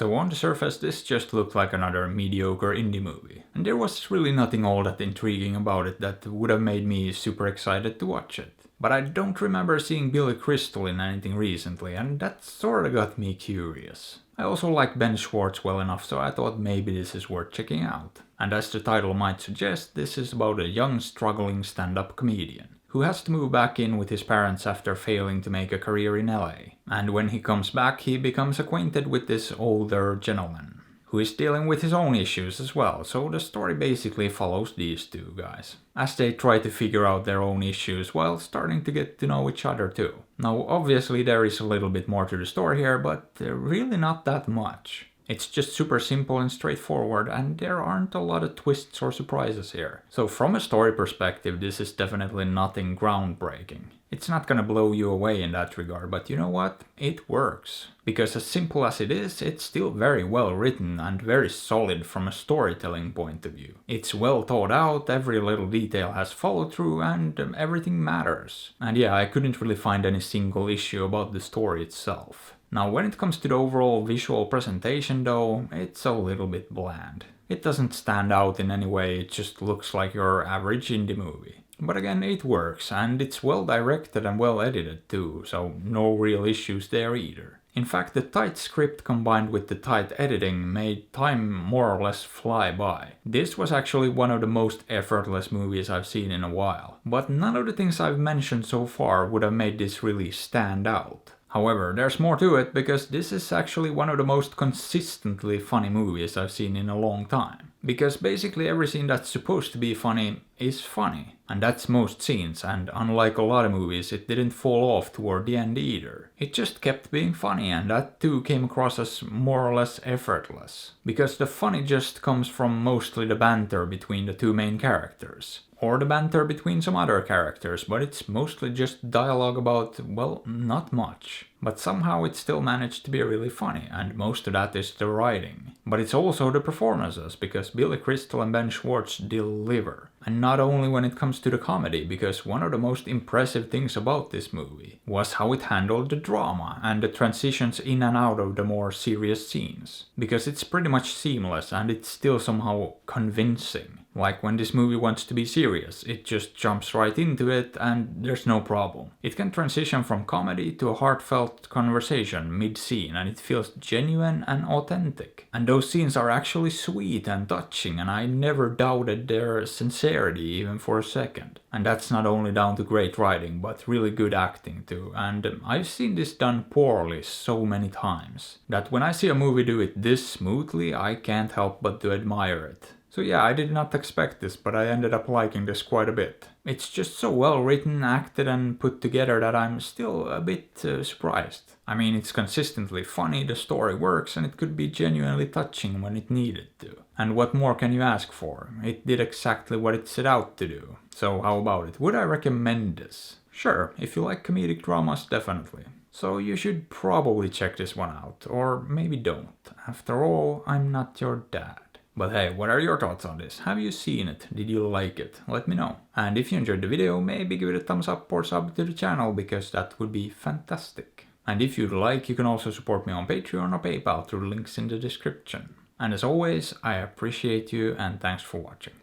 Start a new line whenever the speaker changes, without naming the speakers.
So on the surface this just looked like another mediocre indie movie, and there was really nothing all that intriguing about it that would have made me super excited to watch it. But I don't remember seeing Billy Crystal in anything recently, and that sorta got me curious. I also like Ben Schwartz well enough, so I thought maybe this is worth checking out. And as the title might suggest, this is about a young struggling stand-up comedian who has to move back in with his parents after failing to make a career in LA. And when he comes back, he becomes acquainted with this older gentleman who is dealing with his own issues as well, so the story basically follows these two guys as they try to figure out their own issues while starting to get to know each other too. Now obviously there is a little bit more to the story here, but really not that much. It's just super simple and straightforward, and there aren't a lot of twists or surprises here. So from a story perspective, this is definitely nothing groundbreaking. It's not gonna blow you away in that regard, but you know what? It works. Because as simple as it is, it's still very well written and very solid from a storytelling point of view. It's well thought out, every little detail has follow through, and everything matters. And yeah, I couldn't really find any single issue about the story itself. Now when it comes to the overall visual presentation though, it's a little bit bland. It doesn't stand out in any way, it just looks like your average indie movie. But again, it works, and it's well directed and well edited too, so no real issues there either. In fact, the tight script combined with the tight editing made time more or less fly by. This was actually one of the most effortless movies I've seen in a while, but none of the things I've mentioned so far would have made this really stand out. However, there's more to it, because this is actually one of the most consistently funny movies I've seen in a long time. Because basically every scene that's supposed to be funny is funny. And that's most scenes, and unlike a lot of movies, it didn't fall off toward the end either. It just kept being funny, and that too came across as more or less effortless. Because the funny just comes from mostly the banter between the two main characters. Or the banter between some other characters, but it's mostly just dialogue about, well, not much. But somehow it still managed to be really funny, and most of that is the writing. But it's also the performances, because Billy Crystal and Ben Schwartz deliver. And not only when it comes to the comedy, because one of the most impressive things about this movie was how it handled the drama and the transitions in and out of the more serious scenes. Because it's pretty much seamless and it's still somehow convincing. Like when this movie wants to be serious, it just jumps right into it and there's no problem. It can transition from comedy to a heartfelt conversation mid-scene, and it feels genuine and authentic. And those scenes are actually sweet and touching, and I never doubted their sincerity even for a second. And that's not only down to great writing, but really good acting too. And I've seen this done poorly so many times that when I see a movie do it this smoothly, I can't help but to admire it. So yeah, I did not expect this, but I ended up liking this quite a bit. It's just so well written, acted and put together that I'm still a bit surprised. I mean, it's consistently funny, the story works, and it could be genuinely touching when it needed to. And what more can you ask for? It did exactly what it set out to do. So how about it? Would I recommend this? Sure, if you like comedic dramas, definitely. So you should probably check this one out, or maybe don't. After all, I'm not your dad. But hey, what are your thoughts on this? Have you seen it? Did you like it? Let me know. And if you enjoyed the video, maybe give it a thumbs up or sub to the channel, because that would be fantastic. And if you'd like, you can also support me on Patreon or PayPal through links in the description. And as always, I appreciate you and thanks for watching.